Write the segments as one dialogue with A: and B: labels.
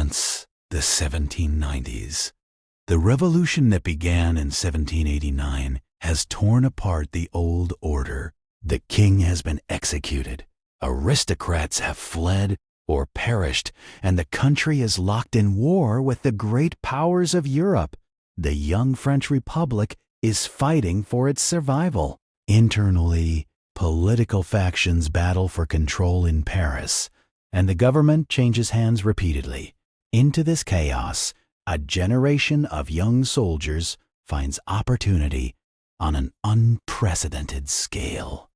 A: France, the 1790s. The revolution that began in 1789 has torn apart the old order. The king has been executed, aristocrats have fled or perished, and the country is locked in war with the great powers of Europe. The young French Republic is fighting for its survival. Internally, political factions battle for control in Paris, and the government changes hands repeatedly. Into this chaos, a generation of young soldiers finds opportunity on an unprecedented scale.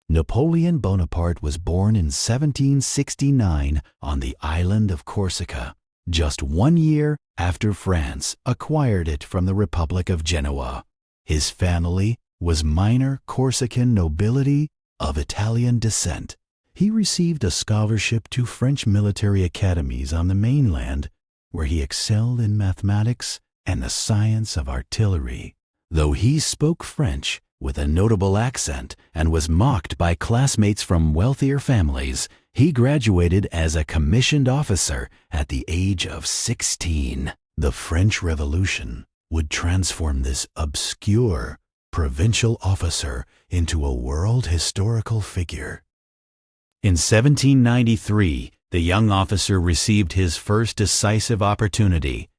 A: Napoleon Bonaparte was born in 1769 on the island of Corsica, just 1 year after France acquired it from the Republic of Genoa. His family was minor Corsican nobility of Italian descent. He received a scholarship to French military academies on the mainland, where he excelled in mathematics and the science of artillery. Though he spoke French with a notable accent and was mocked by classmates from wealthier families, he graduated as a commissioned officer at the age of 16. The French Revolution would transform this obscure provincial officer into a world historical figure. In 1793, the young officer received his first decisive opportunity.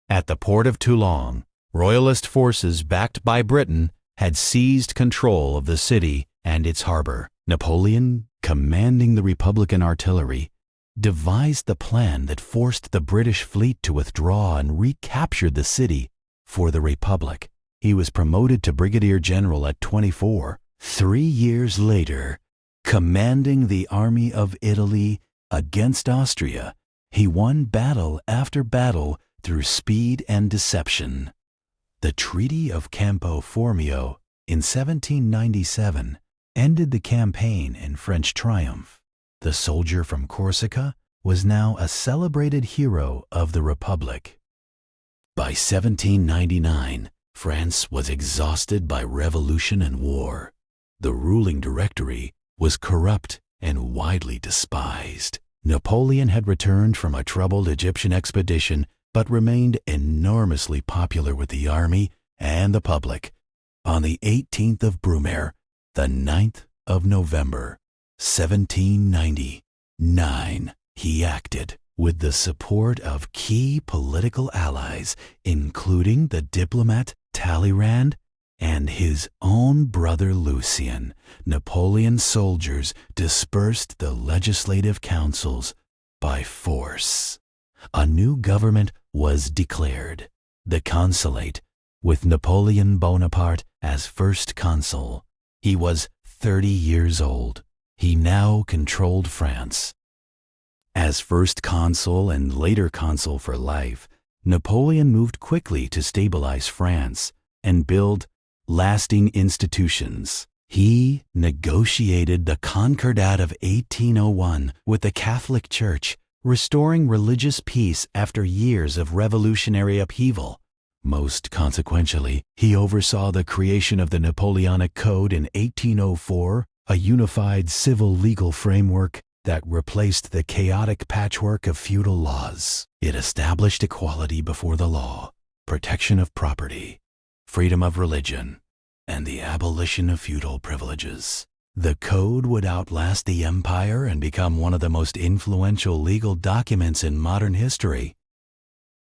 A: At the port of Toulon, Royalist forces backed by Britain had seized control of the city and its harbor. Napoleon, commanding the Republican artillery, devised the plan that forced the British fleet to withdraw and recapture the city for the Republic. He was promoted to brigadier general at 24. 3 years later, commanding the army of Italy against Austria, he won battle after battle through speed and deception. The Treaty of Campo Formio in 1797 ended the campaign in French triumph. The soldier from Corsica was now a celebrated hero of the Republic. By 1799, France was exhausted by revolution and war. The ruling directory was corrupt and widely despised. Napoleon had returned from a troubled Egyptian expedition but remained enormously popular with the army and the public. On the 18th of Brumaire, the 9th of November, 1799, he acted with the support of key political allies, including the diplomat Talleyrand and his own brother Lucien. Napoleon's soldiers dispersed the legislative councils by force. A new government was declared, the Consulate, with Napoleon Bonaparte as first consul. He was 30 years old. He now controlled France. As first consul and later consul for life, Napoleon moved quickly to stabilize France and build lasting institutions. He negotiated the Concordat of 1801 with the Catholic Church, restoring religious peace after years of revolutionary upheaval. Most consequentially, he oversaw the creation of the Napoleonic Code in 1804, a unified civil legal framework that replaced the chaotic patchwork of feudal laws. It established equality before the law, protection of property, freedom of religion, and the abolition of feudal privileges. The code would outlast the empire and become one of the most influential legal documents in modern history.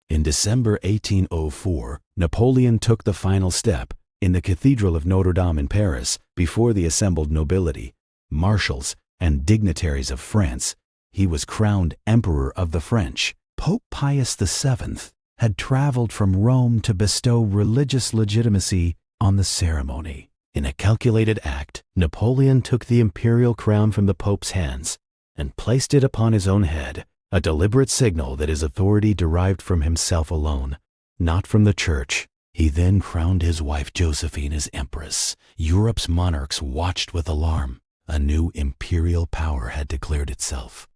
A: In December 1804, Napoleon took the final step in the Cathedral of Notre Dame in Paris before the assembled nobility, marshals, and dignitaries of France. He was crowned Emperor of the French. Pope Pius VII had traveled from Rome to bestow religious legitimacy on the ceremony. In a calculated act, Napoleon took the imperial crown from the Pope's hands and placed it upon his own head, a deliberate signal that his authority derived from himself alone, not from the Church. He then crowned his wife Josephine as Empress. Europe's monarchs watched with alarm. A new imperial power had declared itself.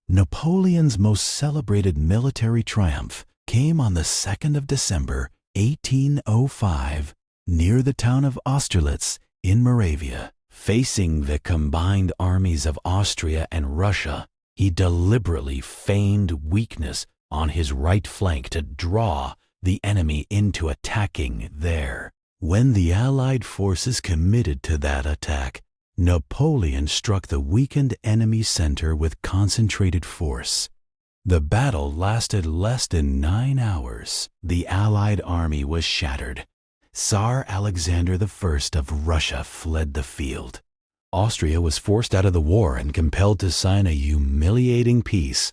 A: Napoleon's most celebrated military triumph came on the 2nd of December, 1805, near the town of Austerlitz in Moravia. Facing the combined armies of Austria and Russia, He deliberately feigned weakness on his right flank to draw the enemy into attacking there. When the Allied forces committed to that attack, Napoleon struck the weakened enemy center with concentrated force. The battle lasted less than 9 hours. The Allied army was shattered. Tsar Alexander I of Russia fled the field. Austria was forced out of the war and compelled to sign a humiliating peace.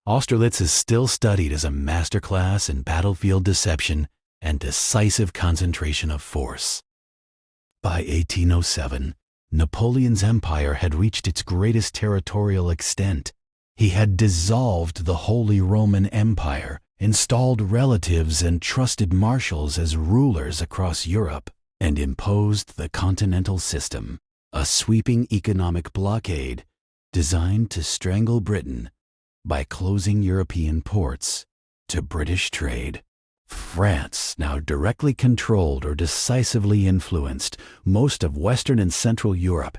A: Austerlitz is still studied as a masterclass in battlefield deception and decisive concentration of force. By 1807, Napoleon's empire had reached its greatest territorial extent. He had dissolved the Holy Roman Empire, installed relatives and trusted marshals as rulers across Europe, and imposed the continental system, a sweeping economic blockade designed to strangle Britain by closing European ports to British trade. France now directly controlled or decisively influenced most of Western and Central Europe,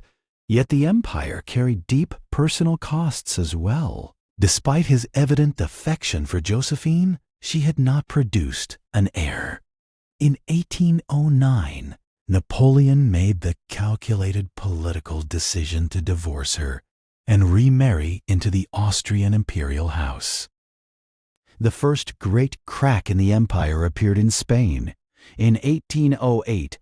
A: yet the empire carried deep personal costs as well. Despite his evident affection for Josephine, she had not produced an heir. In 1809, Napoleon made the calculated political decision to divorce her and remarry into the Austrian imperial house. The first great crack in the empire appeared in Spain. In 1808,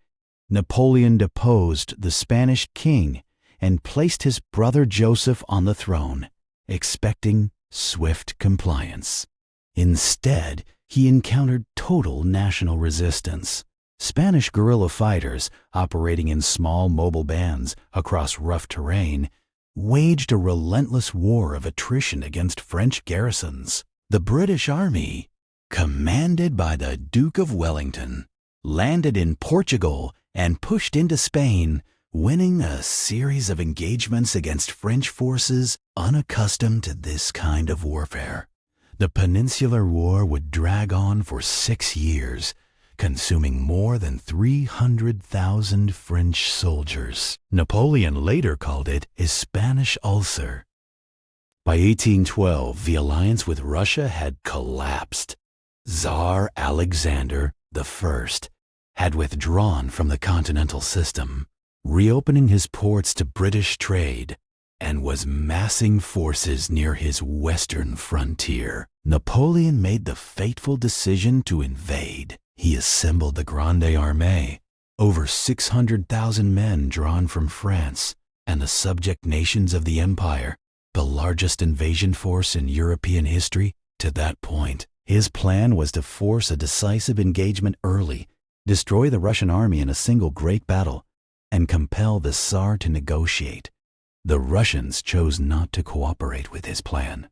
A: Napoleon deposed the Spanish king and placed his brother Joseph on the throne, expecting swift compliance. Instead, he encountered total national resistance. Spanish guerrilla fighters, operating in small mobile bands across rough terrain, waged a relentless war of attrition against French garrisons. The British Army, commanded by the Duke of Wellington, landed in Portugal and pushed into Spain, winning a series of engagements against French forces unaccustomed to this kind of warfare. The Peninsular War would drag on for 6 years, consuming more than 300,000 French soldiers. Napoleon later called it his Spanish ulcer. By 1812, the alliance with Russia had collapsed. Tsar Alexander I had withdrawn from the continental system, reopening his ports to British trade, and was massing forces near his western frontier. Napoleon made the fateful decision to invade. He assembled the Grande Armée, over 600,000 men drawn from France and the subject nations of the empire, the largest invasion force in European history to that point. His plan was to force a decisive engagement early, destroy the Russian army in a single great battle, and compel the Tsar to negotiate. The Russians chose not to cooperate with his plan.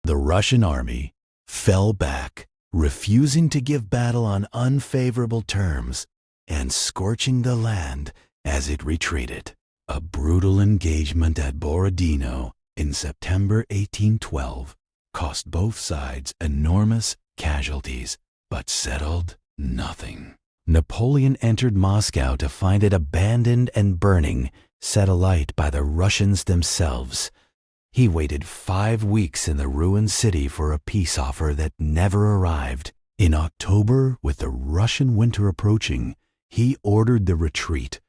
A: The Russian army fell back, refusing to give battle on unfavorable terms and scorching the land as it retreated. A brutal engagement at Borodino in September 1812 cost both sides enormous casualties, but settled nothing. Napoleon entered Moscow to find it abandoned and burning, set alight by the Russians themselves. He waited 5 weeks in the ruined city for a peace offer that never arrived. In October, with the Russian winter approaching, he ordered the retreat.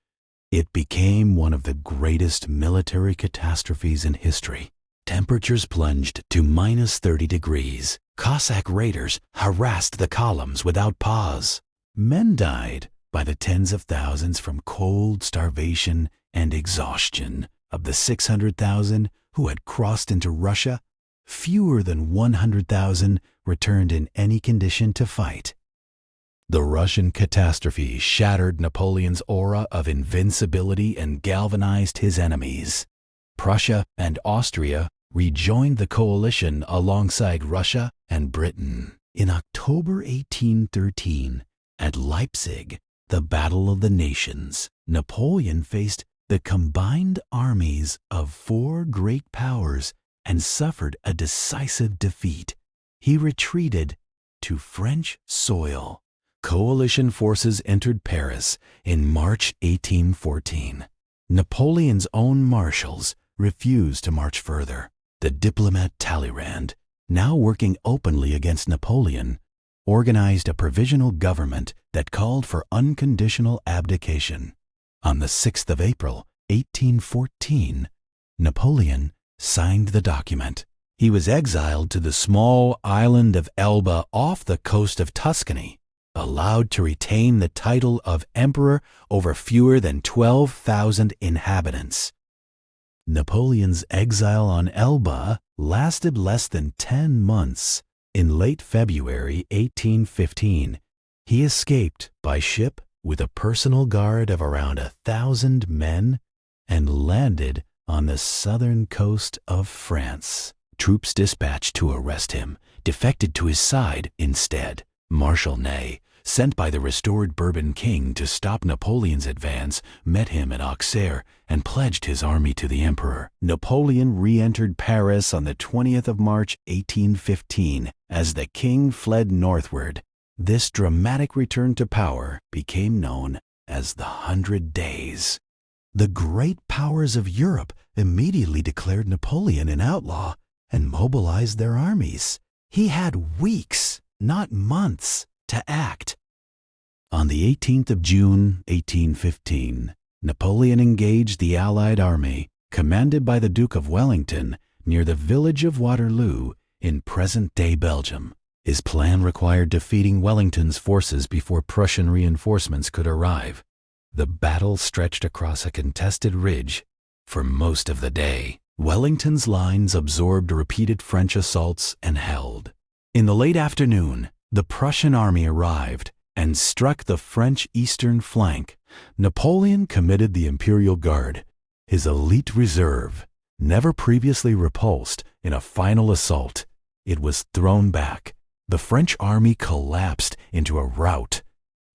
A: It became one of the greatest military catastrophes in history. Temperatures plunged to -30 degrees. Cossack raiders harassed the columns without pause. Men died by the tens of thousands from cold, starvation, and exhaustion. Of the 600,000 who had crossed into Russia, fewer than 100,000 returned in any condition to fight. The Russian catastrophe shattered Napoleon's aura of invincibility and galvanized his enemies. Prussia and Austria rejoined the coalition alongside Russia and Britain. In October 1813, at Leipzig, the Battle of the Nations, Napoleon faced the combined armies of 4 great powers and suffered a decisive defeat. He retreated to French soil. Coalition forces entered Paris in March 1814. Napoleon's own marshals refused to march further. the diplomat Talleyrand, now working openly against Napoleon, organized a provisional government that called for unconditional abdication. On the 6th of April, 1814, Napoleon signed the document. He was exiled to the small island of Elba off the coast of Tuscany, allowed to retain the title of emperor over fewer than 12,000 inhabitants. Napoleon's exile on Elba lasted less than 10 months. In late February 1815, he escaped by ship with a personal guard of around 1,000 men and landed on the southern coast of France. Troops dispatched to arrest him defected to his side instead. Marshal Ney, sent by the restored Bourbon king to stop Napoleon's advance, met him at Auxerre and pledged his army to the emperor. Napoleon re-entered Paris on the 20th of March 1815 as the king fled northward. This dramatic return to power became known as the 100 Days. The great powers of Europe immediately declared Napoleon an outlaw and mobilized their armies. He had weeks, not months, to act. On the 18th of June, 1815, Napoleon engaged the Allied army, commanded by the Duke of Wellington, near the village of Waterloo in present-day Belgium. His plan required defeating Wellington's forces before Prussian reinforcements could arrive. The battle stretched across a contested ridge for most of the day. Wellington's lines absorbed repeated French assaults and held. In the late afternoon, the Prussian army arrived and struck the French eastern flank. Napoleon committed the Imperial Guard, his elite reserve, never previously repulsed in a final assault. It was thrown back. The French army collapsed into a rout.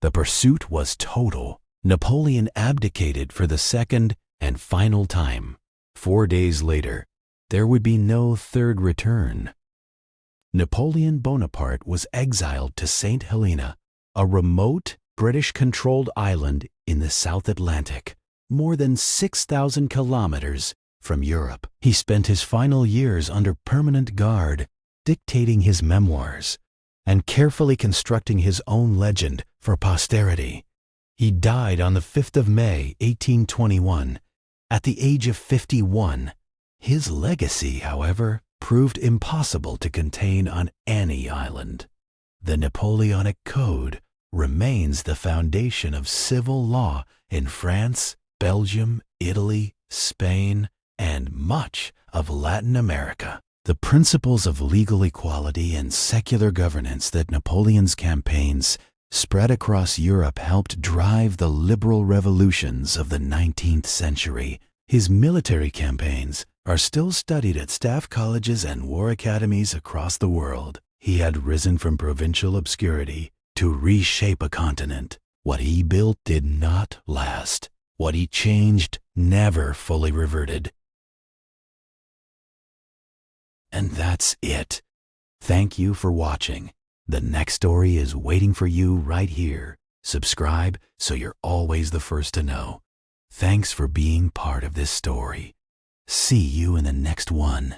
A: The pursuit was total. Napoleon abdicated for the second and final time. 4 days later, there would be no third return. Napoleon Bonaparte was exiled to St. Helena, a remote British-controlled island in the South Atlantic, more than 6,000 kilometers from Europe. He spent his final years under permanent guard, dictating his memoirs and carefully constructing his own legend for posterity. He died on the 5th of May, 1821, at the age of 51. His legacy, however, proved impossible to contain on any island. The Napoleonic Code remains the foundation of civil law in France, Belgium, Italy, Spain, and much of Latin America. The principles of legal equality and secular governance that Napoleon's campaigns spread across Europe helped drive the liberal revolutions of the 19th century. His military campaigns are still studied at staff colleges and war academies across the world. He had risen from provincial obscurity to reshape a continent. What he built did not last. What he changed never fully reverted. And that's it. Thank you for watching. The next story is waiting for you right here. Subscribe so you're always the first to know. Thanks for being part of this story. See you in the next one.